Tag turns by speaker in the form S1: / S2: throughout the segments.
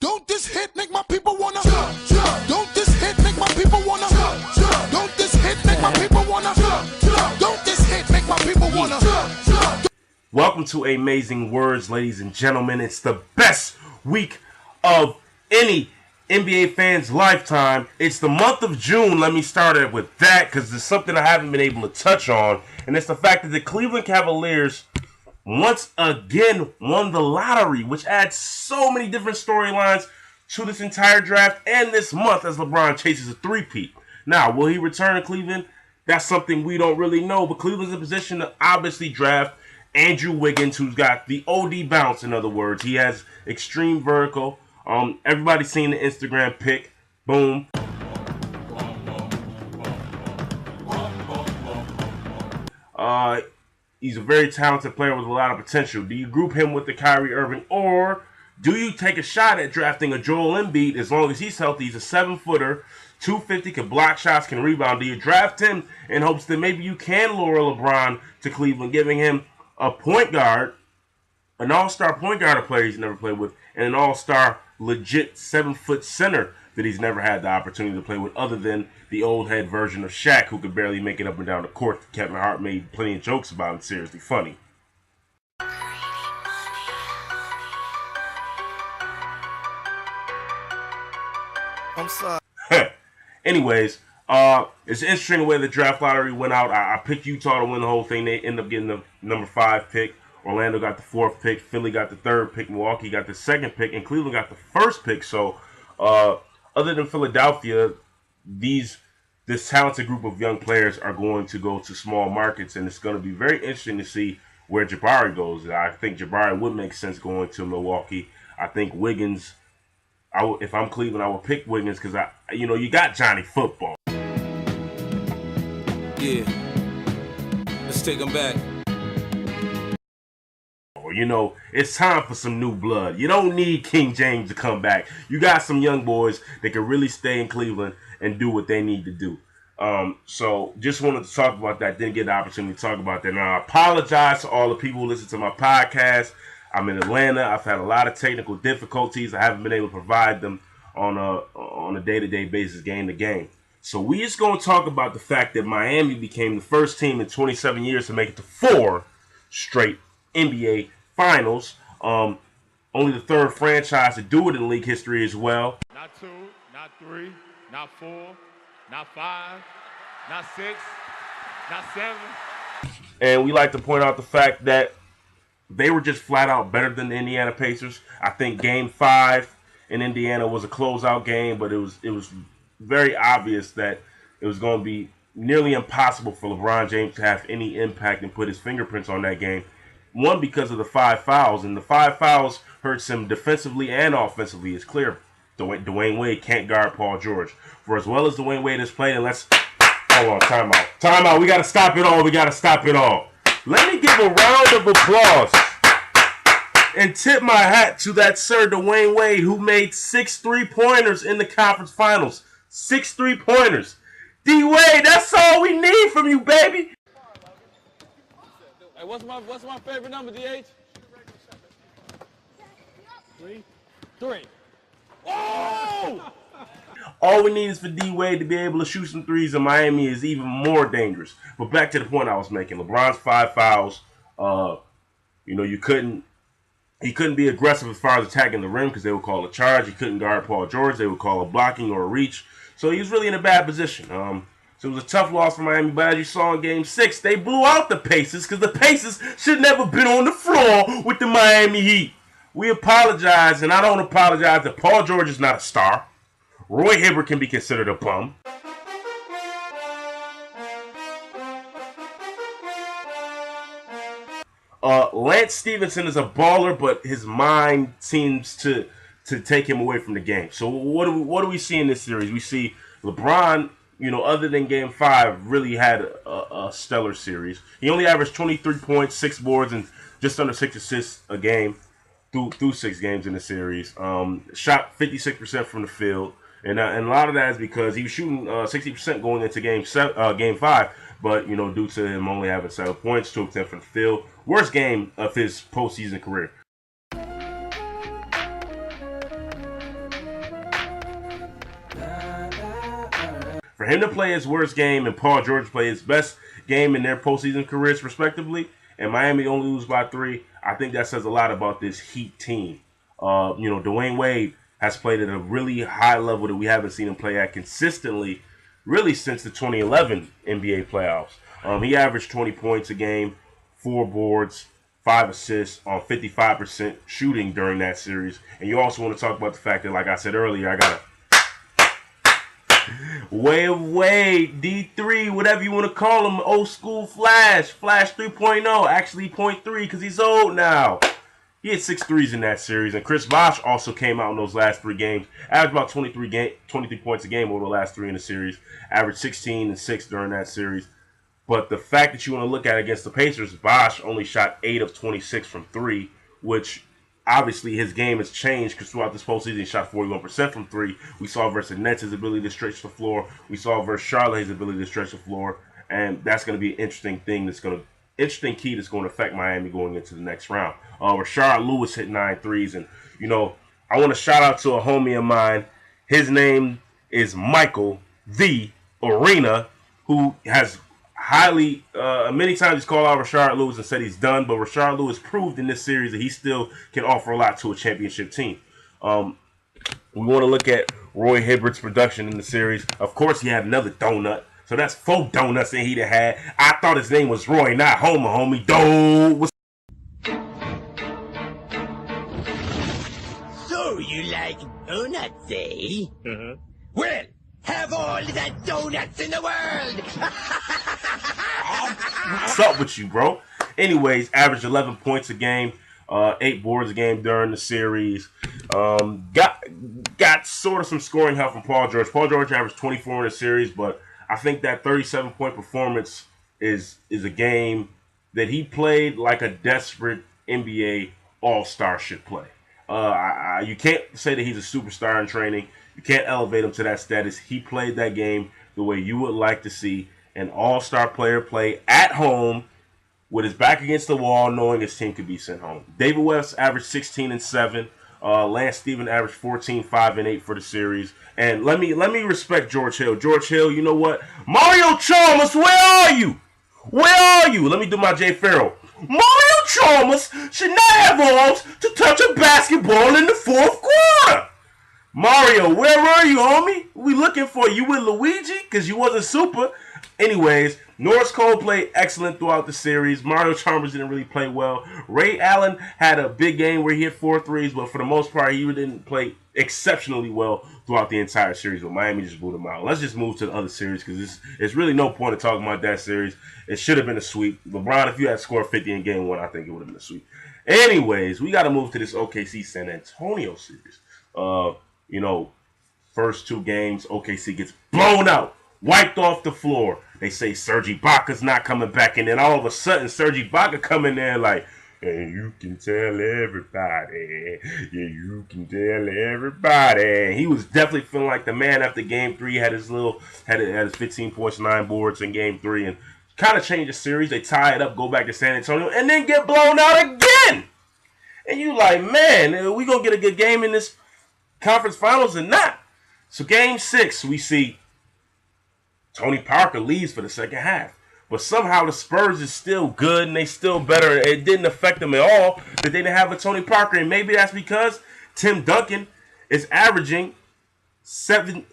S1: Don't this hit make my people wanna Don't this hit make my people wanna Don't this hit make my people wanna Don't this hit make my people wanna.
S2: Welcome to AIMEzing Words, ladies and gentlemen. It's the best week of any NBA fan's lifetime. It's the month of June. Let me start it with that because there's something I haven't been able to touch on, and it's the fact that the Cleveland Cavaliers once again won the lottery, which adds so many different storylines to this entire draft and this month as LeBron chases a three-peat. Now, will he return to Cleveland? That's something we don't really know, but Cleveland's in position to obviously draft Andrew Wiggins, who's got the OD bounce, in other words. He has extreme vertical. Everybody's seen the Instagram pic. Boom. He's a very talented player with a lot of potential. Do you group him with the Kyrie Irving, or do you take a shot at drafting a Joel Embiid? As long as he's healthy, he's a 7-footer, 250, can block shots, can rebound. Do you draft him in hopes that maybe you can lure LeBron to Cleveland, giving him a point guard, an all-star point guard, a player he's never played with, and an all-star legit 7-foot center that he's never had the opportunity to play with, other than the old head version of Shaq, who could barely make it up and down the court. Kevin Hart made plenty of jokes about him, seriously funny.
S1: I'm sorry.
S2: Anyways, it's interesting the way the draft lottery went out. I picked Utah to win the whole thing. They ended up getting the number 5 pick. Orlando got the 4th pick. Philly got the 3rd pick. Milwaukee got the 2nd pick. And Cleveland got the 1st pick. So, other than Philadelphia, this talented group of young players are going to go to small markets. And it's going to be very interesting to see where Jabari goes. I think Jabari would make sense going to Milwaukee. I think Wiggins, if I'm Cleveland, I would pick Wiggins because, you got Johnny Football.
S3: Yeah. Let's take him back.
S2: It's time for some new blood. You don't need King James to come back. You got some young boys that can really stay in Cleveland and do what they need to do. So just wanted to talk about that. Didn't get the opportunity to talk about that. Now, I apologize to all the people who listen to my podcast. I'm in Atlanta. I've had a lot of technical difficulties. I haven't been able to provide them on a day-to-day basis, game to game. So we just going to talk about the fact that Miami became the first team in 27 years to make it to 4 straight NBA Finals. Only the 3rd franchise to do it in league history as well.
S4: Not 2, not 3, not 4, not 5, not 6, not 7.
S2: And we like to point out the fact that they were just flat out better than the Indiana Pacers. I think Game 5 in Indiana was a closeout game, but it was very obvious that it was going to be nearly impossible for LeBron James to have any impact and put his fingerprints on that game. One, because of the 5 fouls, and the 5 fouls hurts him defensively and offensively. It's clear Dwayne Wade can't guard Paul George. For as well as Dwayne Wade has played, and hold on, time out. We got to stop it all. Let me give a round of applause and tip my hat to that Sir Dwayne Wade, who made 6 3-pointers in the conference finals. 6 3-pointers. D-Wade, that's all we need from you, baby.
S3: Hey, what's my favorite number, DH? 3. Oh!
S2: All we need is for D-Wade to be able to shoot some threes, and Miami is even more dangerous. But back to the point I was making. LeBron's 5 fouls. He couldn't be aggressive as far as attacking the rim because they would call a charge. He couldn't guard Paul George. They would call a blocking or a reach. So he was really in a bad position. So it was a tough loss for Miami. But as you saw in Game 6, they blew out the Pacers because the Pacers should never been on the floor with the Miami Heat. We apologize, and I don't apologize that Paul George is not a star. Roy Hibbert can be considered a bum. Lance Stevenson is a baller, but his mind seems to take him away from the game. So what do we see in this series? We see LeBron, other than Game 5, really had a stellar series. He only averaged 23 points, 6 boards, and just under 6 assists a game through 6 games in the series. Shot 56% from the field. And a lot of that is because he was shooting 60% going into Game 5, but due to him only having 7 points, 2 of 10 from the field, worst game of his postseason career. For him to play his worst game and Paul George play his best game in their postseason careers, respectively, and Miami only lose by 3, I think that says a lot about this Heat team. Dwayne Wade has played at a really high level that we haven't seen him play at consistently, really since the 2011 NBA playoffs. He averaged 20 points a game, 4 boards, 5 assists on 55% shooting during that series. And you also want to talk about the fact that, like I said earlier, I got a Way of Wade, D3, whatever you want to call him, old school Flash 3.0, actually 0.3 because he's old now. He had 6 threes in that series, and Chris Bosh also came out in those last 3 games, averaged about 23 points a game over the last 3 in the series, averaged 16 and 6 during that series. But the fact that you want to look at against the Pacers, Bosh only shot 8 of 26 from 3, which obviously his game has changed because throughout this postseason he shot 41% from 3. We saw versus Nets his ability to stretch the floor. We saw versus Charlotte his ability to stretch the floor, and that's going to be an interesting thing interesting key that's going to affect Miami going into the next round. Rashard Lewis hit 9 threes, and I want to shout out to a homie of mine. His name is Michael the Arena, who has many times he's called out Rashard Lewis and said he's done, but Rashard Lewis proved in this series that he still can offer a lot to a championship team. We want to look at Roy Hibbert's production in the series. Of course, he had another donut. So that's 4 donuts that he had. I thought his name was Roy, not Homer, homie. Doe.
S5: So you like donuts, eh? Well, have all the donuts in the world!
S2: What's up with you, bro? Anyways, averaged 11 points a game, 8 boards a game during the series. Got sort of some scoring help from Paul George. Paul George averaged 24 in the series, but I think that 37-point performance is a game that he played like a desperate NBA All-Star should play. You can't say that he's a superstar in training. You can't elevate him to that status. He played that game the way you would like to see an All-Star player play at home with his back against the wall, knowing his team could be sent home. David West averaged 16 and 7. Lance Stephen averaged 14, 5, and 8 for the series. And let me respect George Hill. George Hill, you know what? Mario Chalmers, where are you? Where are you? Let me do my Jay Farrell. Mario Chalmers should not have arms to touch a basketball in the 4th quarter. Mario, where were you, homie? We looking for you with Luigi because you wasn't super. Anyways, Norris Cole played excellent throughout the series. Mario Chalmers didn't really play well. Ray Allen had a big game where he hit 4 threes, but for the most part, he didn't play exceptionally well throughout the entire series. But Miami just blew them out. Let's just move to the other series because there's really no point in talking about that series. It should have been a sweep. LeBron, if you had scored 50 in game 1, I think it would have been a sweep. Anyways, we got to move to this OKC San Antonio series. First 2 games, OKC gets blown out, wiped off the floor. They say Serge Ibaka's not coming back, and then all of a sudden, Serge Ibaka come in there like, and you can tell everybody. Yeah, you can tell everybody. He was definitely feeling like the man after game 3. Had his 15 points, 9 boards in game 3, and kind of changed the series. They tie it up, go back to San Antonio, and then get blown out again. And you like, man, are we gonna get a good game in this conference finals or not? So game 6, we see Tony Parker leaves for the second half. But somehow the Spurs is still good and they still better. It didn't affect them at all that they didn't have a Tony Parker. And maybe that's because Tim Duncan is averaging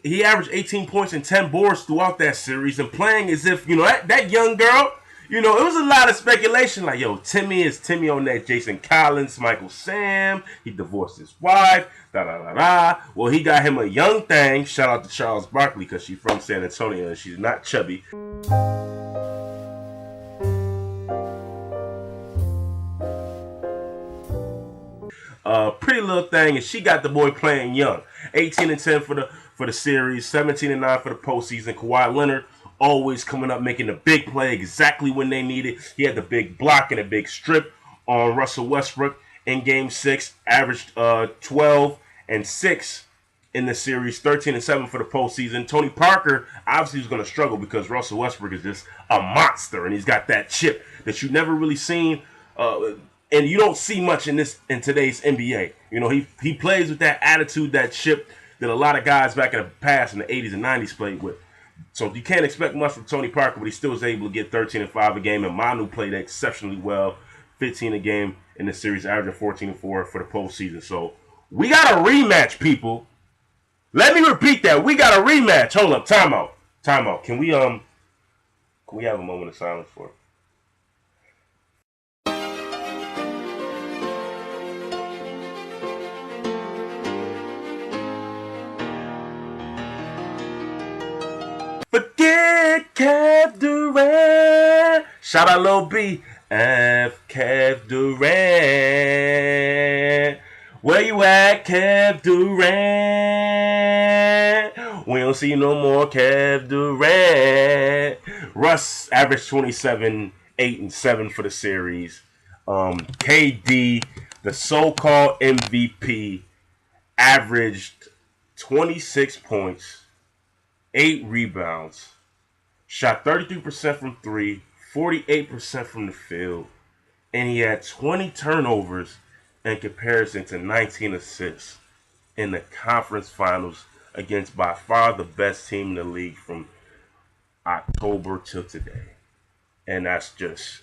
S2: he averaged 18 points and 10 boards throughout that series and playing as if, that young girl, it was a lot of speculation like, Timmy on that Jason Collins, Michael Sam. He divorced his wife, da-da-da-da. Well, he got him a young thing. Shout out to Charles Barkley because she's from San Antonio and she's not chubby. Pretty little thing, and she got the boy playing young. 18 and 10 for the series, 17 and 9 for the postseason. Kawhi Leonard always coming up, making the big play exactly when they need it. He had the big block and a big strip on Russell Westbrook in Game 6. Averaged 12 and 6 in the series, 13 and 7 for the postseason. Tony Parker obviously was going to struggle because Russell Westbrook is just a monster, and he's got that chip that you've never really seen. And you don't see much in today's NBA. He plays with that attitude, that chip that a lot of guys back in the past in the 80s and 90s played with. So you can't expect much from Tony Parker, but he still was able to get 13 and 5 a game. And Manu played exceptionally well, 15 a game in the series, averaging 14 and 4 for the postseason. So we got a rematch, people. Let me repeat that. We got a rematch. Hold up. Timeout. Can we have a moment of silence for it? Forget Kev Durant. Shout out Lil B. F. Kev Durant. Where you at, Kev Durant? We don't see no more Kev Durant. Russ averaged 27, 8, and 7 for the series. KD, the so-called MVP, averaged 26 points. 8 rebounds, shot 33% from 3, 48% from the field, and he had 20 turnovers in comparison to 19 assists in the conference finals against by far the best team in the league from October till today. And that's just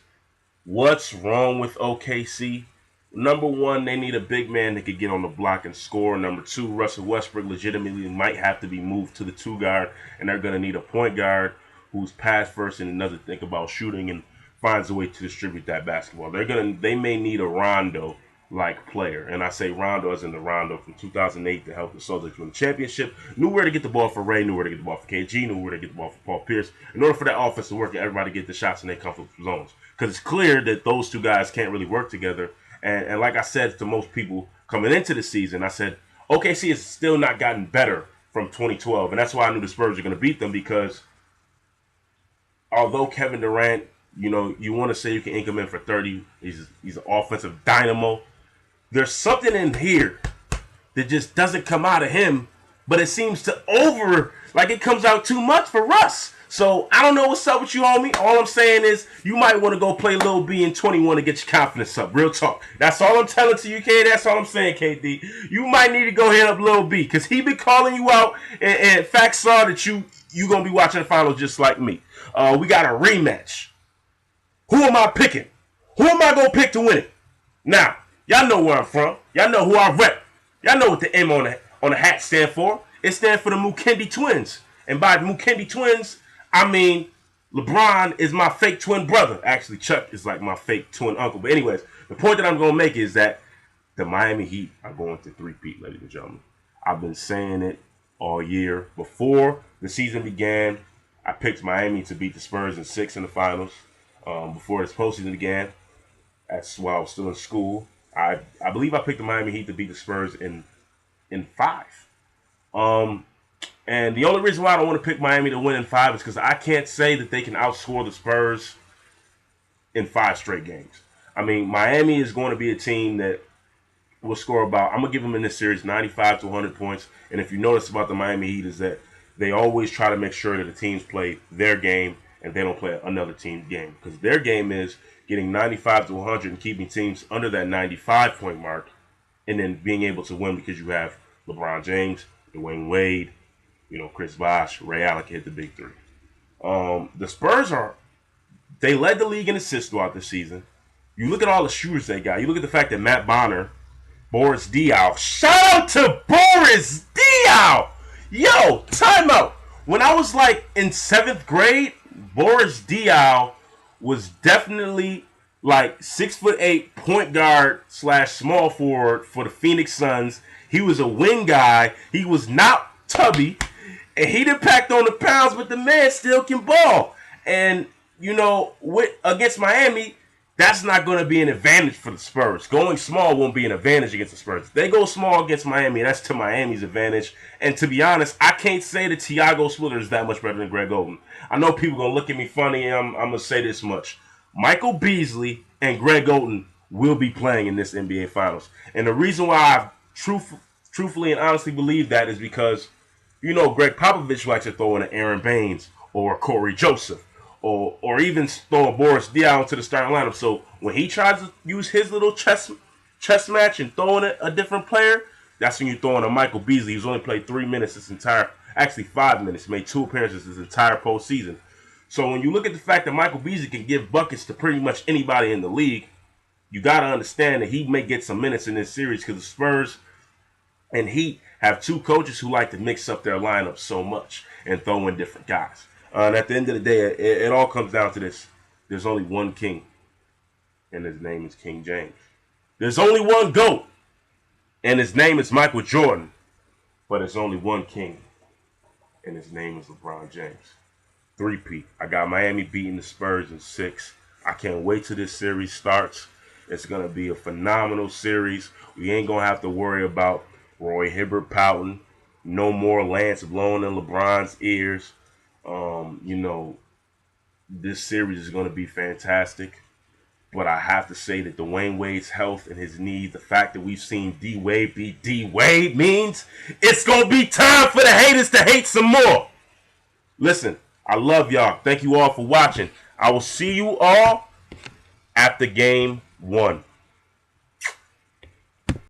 S2: what's wrong with OKC. Number one, they need a big man that could get on the block and score. Number two, Russell Westbrook legitimately might have to be moved to the 2 guard, and they're going to need a point guard who's pass first and doesn't think about shooting and finds a way to distribute that basketball. They may need a Rondo-like player, and I say Rondo as in the Rondo from 2008 to help the Celtics win the championship. Knew where to get the ball for Ray, knew where to get the ball for KG, knew where to get the ball for Paul Pierce. In order for that offense to work, everybody get the shots in their comfort zones, because it's clear that those 2 guys can't really work together. And like I said to most people coming into the season, I said, OKC has still not gotten better from 2012. And that's why I knew the Spurs were going to beat them, because although Kevin Durant, you want to say you can ink him in for 30, he's an offensive dynamo. There's something in here that just doesn't come out of him, but it seems to it comes out too much for Russ. So I don't know what's up with you, homie. All I'm saying is you might want to go play Lil B in 21 to get your confidence up. Real talk. That's all I'm telling to you, K. That's all I'm saying, KD. You might need to go hit up Lil B, because he been calling you out, and facts are that you going to be watching the finals just like me. We got a rematch. Who am I picking? Who am I going to pick to win it? Now, y'all know where I'm from. Y'all know who I rep. Y'all know what the M on the hat stand for. It stands for the Mukendi Twins. And by Mukendi Twins, I mean, LeBron is my fake twin brother. Actually, Chuck is like my fake twin uncle. But anyways, the point that I'm going to make is that the Miami Heat are going to three-peat, ladies and gentlemen. I've been saying it all year. Before the season began, I picked Miami to beat the Spurs in 6 in the finals. Before this postseason began, that's while I was still in school. I believe I picked the Miami Heat to beat the Spurs in 5. And the only reason why I don't want to pick Miami to win in 5 is because I can't say that they can outscore the Spurs in 5 straight games. I mean, Miami is going to be a team that will score about, I'm going to give them in this series 95 to 100 points. And if you notice about the Miami Heat is that they always try to make sure that the teams play their game and they don't play another team's game. Because their game is getting 95 to 100 and keeping teams under that 95-point mark, and then being able to win because you have LeBron James, Dwayne Wade, Chris Bosh, Ray Allen hit the big 3. The Spurs they led the league in assists throughout the season. You look at all the shooters they got. You look at the fact that Matt Bonner, Boris Diaw. Shout out to Boris Diaw! Yo, timeout. When I was in 7th grade, Boris Diaw was definitely 6'8" point guard / small forward for the Phoenix Suns. He was a wing guy. He was not tubby. And he didn't pack on the pounds, but the man still can ball. And, against Miami, that's not going to be an advantage for the Spurs. Going small won't be an advantage against the Spurs. If they go small against Miami, that's to Miami's advantage. And to be honest, I can't say that Tiago Splitter is that much better than Greg Oden. I know people are going to look at me funny, and I'm going to say this much. Michael Beasley and Greg Oden will be playing in this NBA Finals. And the reason why I truthfully and honestly believe that is because, Greg Popovich likes to throw in an Aaron Baines or Corey Joseph or even throw Boris Diaw into the starting lineup. So when he tries to use his little chess match and throw in a different player, that's when you throw in a Michael Beasley, who's only played 3 minutes this entire Actually, 5 minutes. Made 2 appearances this entire postseason. So when you look at the fact that Michael Beasley can give buckets to pretty much anybody in the league, you got to understand that he may get some minutes in this series because the Spurs and Heat have 2 coaches who like to mix up their lineup so much and throw in different guys. And at the end of the day, it all comes down to this. There's only one king, and his name is King James. There's only one GOAT, and his name is Michael Jordan. But there's only one king, and his name is LeBron James. 3-peat. I got Miami beating the Spurs in 6. I can't wait till this series starts. It's going to be a phenomenal series. We ain't going to have to worry about Roy Hibbert pouting. No more Lance blowing in LeBron's ears. This series is going to be fantastic. But I have to say that Dwayne Wade's health and his knees, the fact that we've seen D-Wade be D-Wade means it's going to be time for the haters to hate some more. Listen, I love y'all. Thank you all for watching. I will see you all after game 1.